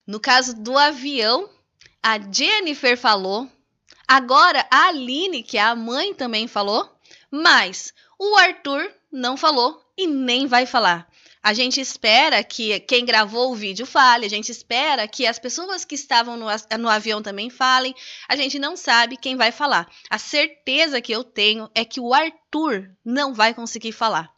No caso do avião, a Jennifer falou. Agora a Aline, que é a mãe, também falou. Mas o Arthur não falou e nem vai falar. A gente espera que quem gravou o vídeo fale, a gente espera que as pessoas que estavam no avião também falem. A gente não sabe quem vai falar. A certeza que eu tenho é que o Arthur não vai conseguir falar.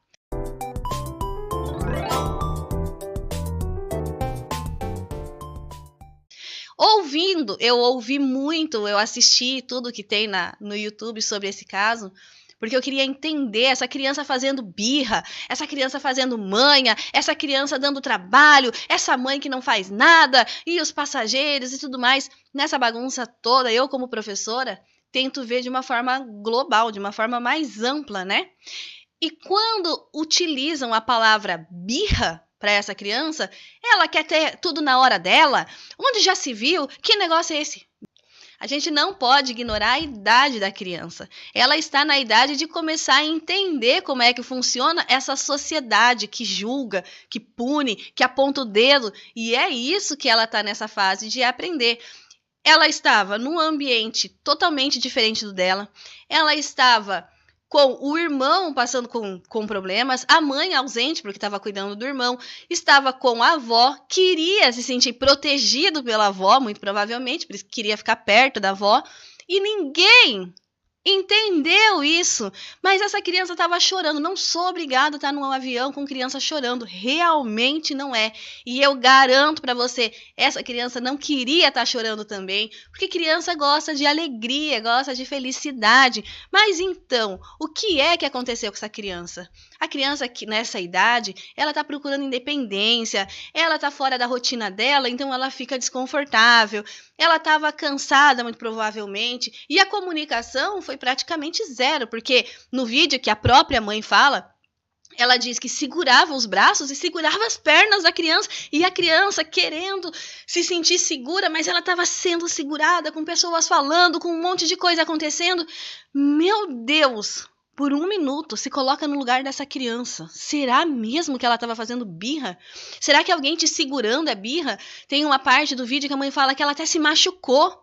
Ouvindo, eu ouvi muito, eu assisti tudo que tem no YouTube sobre esse caso, porque eu queria entender essa criança fazendo birra, essa criança fazendo manha, essa criança dando trabalho, essa mãe que não faz nada, e os passageiros e tudo mais. Nessa bagunça toda, eu como professora, tento ver de uma forma global, de uma forma mais ampla, né? E quando utilizam a palavra birra para essa criança, ela quer ter tudo na hora dela? Onde já se viu? Que negócio é esse? A gente não pode ignorar a idade da criança. Ela está na idade de começar a entender como é que funciona essa sociedade que julga, que pune, que aponta o dedo. E é isso que ela está nessa fase de aprender. Ela estava num ambiente totalmente diferente do dela. Ela estava com o irmão passando com problemas, a mãe ausente porque estava cuidando do irmão, estava com a avó, queria se sentir protegido pela avó, muito provavelmente, por isso queria ficar perto da avó, e ninguém entendeu isso. Mas essa criança estava chorando. Não sou obrigada a estar num avião com criança chorando. Realmente não é. E eu garanto para você, essa criança não queria estar chorando também, porque criança gosta de alegria, gosta de felicidade. Mas então, o que é que aconteceu com essa criança? A criança que nessa idade, ela está procurando independência, ela está fora da rotina dela, então ela fica desconfortável. Ela estava cansada, muito provavelmente, e a comunicação foi praticamente zero, porque no vídeo que a própria mãe fala, ela diz que segurava os braços e segurava as pernas da criança, e a criança querendo se sentir segura, mas ela estava sendo segurada, com pessoas falando, com um monte de coisa acontecendo. Meu Deus! Por um minuto, se coloca no lugar dessa criança. Será mesmo que ela estava fazendo birra? Será que alguém te segurando é birra? Tem uma parte do vídeo que a mãe fala que ela até se machucou.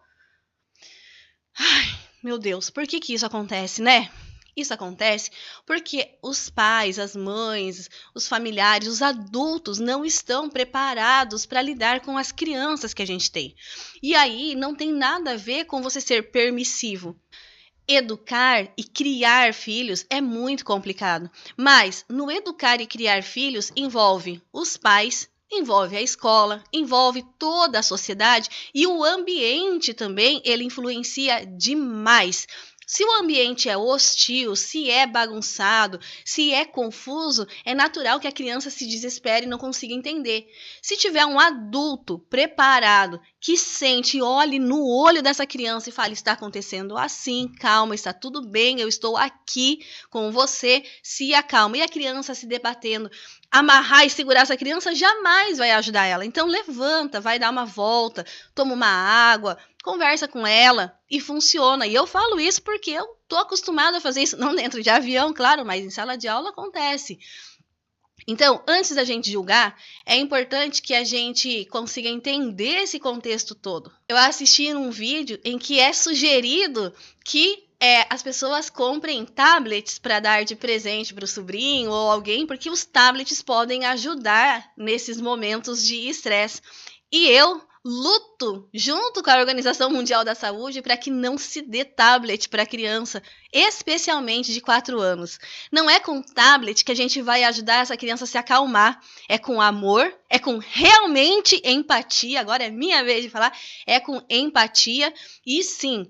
Ai, meu Deus, por que isso acontece, né? Isso acontece porque os pais, as mães, os familiares, os adultos não estão preparados para lidar com as crianças que a gente tem. E aí não tem nada a ver com você ser permissivo. Educar e criar filhos é muito complicado, mas no educar e criar filhos envolve os pais, envolve a escola, envolve toda a sociedade, e o ambiente também, ele influencia demais. Se o ambiente é hostil, se é bagunçado, se é confuso, é natural que a criança se desespere e não consiga entender. Se tiver um adulto preparado, que sente e olhe no olho dessa criança e fale, está acontecendo assim, calma, está tudo bem, eu estou aqui com você, se acalma. E a criança se debatendo, amarrar e segurar essa criança jamais vai ajudar ela. Então levanta, vai dar uma volta, toma uma água, conversa com ela e funciona. E eu falo isso porque eu tô acostumada a fazer isso, não dentro de avião, claro, mas em sala de aula acontece. Então, antes da gente julgar, é importante que a gente consiga entender esse contexto todo. Eu assisti num vídeo em que é sugerido que as pessoas comprem tablets para dar de presente para o sobrinho ou alguém, porque os tablets podem ajudar nesses momentos de estresse. E eu luto junto com a Organização Mundial da Saúde para que não se dê tablet para criança, especialmente de 4 anos. Não é com tablet que a gente vai ajudar essa criança a se acalmar. É com amor, é com realmente empatia. Agora é minha vez de falar. É com empatia. E sim,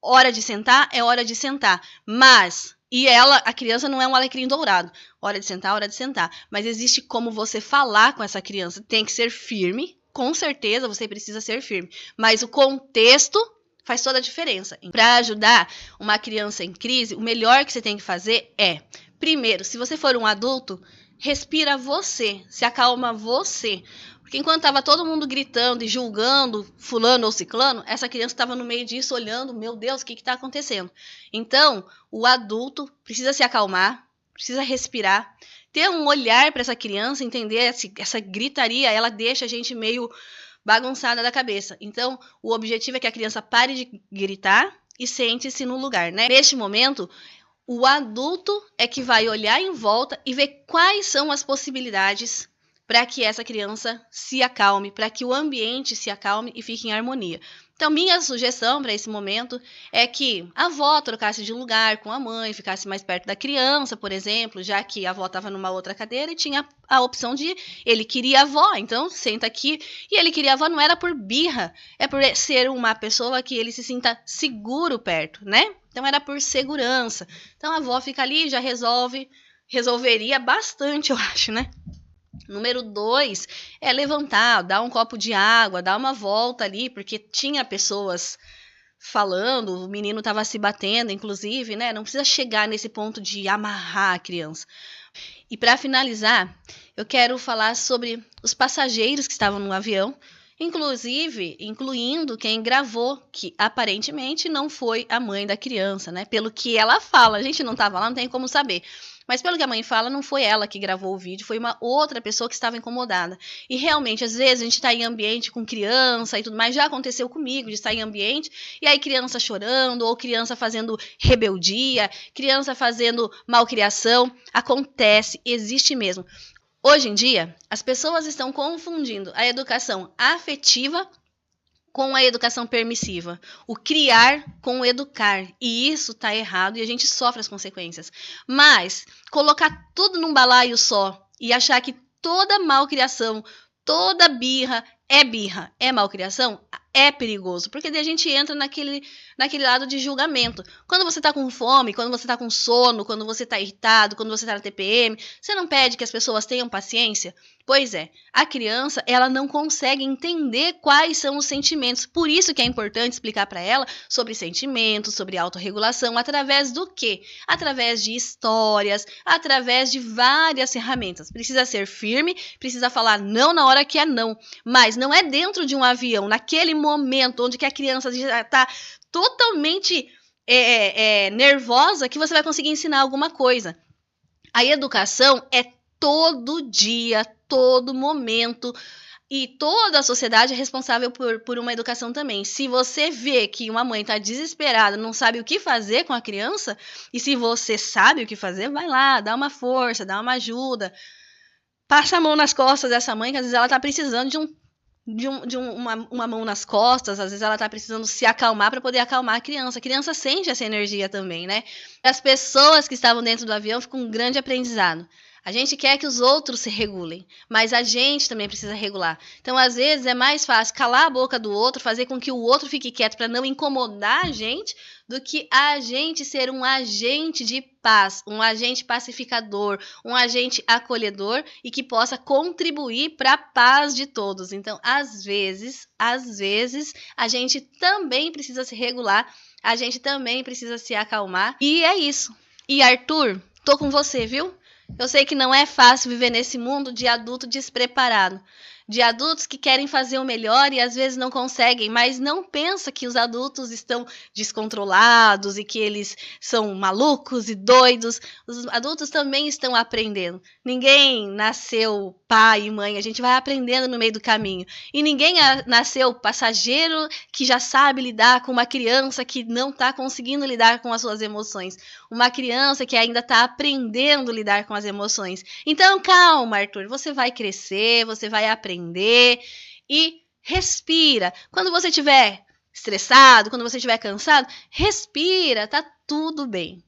hora de sentar é hora de sentar. Mas... E a criança não é um alecrim dourado. Hora de sentar, hora de sentar. Mas existe como você falar com essa criança. Tem que ser firme. Com certeza você precisa ser firme. Mas o contexto faz toda a diferença. Para ajudar uma criança em crise, o melhor que você tem que fazer é... Primeiro, se você for um adulto, respira você. Se acalma você. Porque enquanto estava todo mundo gritando e julgando fulano ou ciclano, essa criança estava no meio disso olhando, meu Deus, o que está acontecendo? Então, o adulto precisa se acalmar, precisa respirar, ter um olhar para essa criança, entender essa gritaria, ela deixa a gente meio bagunçada da cabeça. Então, o objetivo é que a criança pare de gritar e sente-se no lugar, né? Neste momento, o adulto é que vai olhar em volta e ver quais são as possibilidades para que essa criança se acalme, para que o ambiente se acalme e fique em harmonia. Então, minha sugestão para esse momento é que a avó trocasse de lugar com a mãe, ficasse mais perto da criança, por exemplo, já que a avó estava numa outra cadeira e tinha a opção de ele queria a avó, então senta aqui. E ele queria a avó não era por birra, é por ser uma pessoa que ele se sinta seguro perto, né? Então, era por segurança. Então, a avó fica ali e já resolveria bastante, eu acho, né? Número 2 é levantar, dar um copo de água, dar uma volta ali, porque tinha pessoas falando, o menino estava se batendo, inclusive, né? Não precisa chegar nesse ponto de amarrar a criança. E para finalizar, eu quero falar sobre os passageiros que estavam no avião, incluindo quem gravou, que aparentemente não foi a mãe da criança, né? Pelo que ela fala, a gente não estava lá, não tem como saber. Mas pelo que a mãe fala, não foi ela que gravou o vídeo, foi uma outra pessoa que estava incomodada. E realmente, às vezes, a gente está em ambiente com criança e tudo mais. Já aconteceu comigo de estar em ambiente e aí criança chorando, ou criança fazendo rebeldia, criança fazendo malcriação. Acontece, existe mesmo. Hoje em dia, as pessoas estão confundindo a educação afetiva com a educação permissiva, o criar com o educar, e isso está errado e a gente sofre as consequências. Mas colocar tudo num balaio só e achar que toda malcriação, toda birra, é malcriação, é perigoso, porque daí a gente entra naquele lado de julgamento. Quando você tá com fome, quando você tá com sono, quando você tá irritado, quando você tá na TPM, você não pede que as pessoas tenham paciência? Pois é, a criança, ela não consegue entender quais são os sentimentos. Por isso que é importante explicar para ela sobre sentimentos, sobre autorregulação, através do quê? Através de histórias, através de várias ferramentas. Precisa ser firme, precisa falar não na hora que é não, mas não é dentro de um avião, naquele momento onde que a criança já está totalmente nervosa, que você vai conseguir ensinar alguma coisa. A educação é todo dia, todo momento, e toda a sociedade é responsável por uma educação também. Se você vê que uma mãe está desesperada, não sabe o que fazer com a criança, e se você sabe o que fazer, vai lá, dá uma força, dá uma ajuda. Passa a mão nas costas dessa mãe, que às vezes ela está precisando de uma mão nas costas, às vezes ela tá precisando se acalmar para poder acalmar a criança. A criança sente essa energia também, né? As pessoas que estavam dentro do avião ficam com um grande aprendizado. A gente quer que os outros se regulem, mas a gente também precisa regular. Então, às vezes, é mais fácil calar a boca do outro, fazer com que o outro fique quieto para não incomodar a gente, do que a gente ser um agente de paz, um agente pacificador, um agente acolhedor e que possa contribuir para a paz de todos. Então, às vezes, a gente também precisa se regular, a gente também precisa se acalmar. E é isso. E Arthur, tô com você, viu? Eu sei que não é fácil viver nesse mundo de adulto despreparado, de adultos que querem fazer o melhor e às vezes não conseguem, mas não pensa que os adultos estão descontrolados e que eles são malucos e doidos. Os adultos também estão aprendendo. Ninguém nasceu pai e mãe, a gente vai aprendendo no meio do caminho. E ninguém nasceu passageiro que já sabe lidar com uma criança que não está conseguindo lidar com as suas emoções. Uma criança que ainda está aprendendo a lidar com as emoções. Então, calma, Arthur, você vai crescer, você vai aprender e respira. Quando você estiver estressado, quando você estiver cansado, respira, tá tudo bem.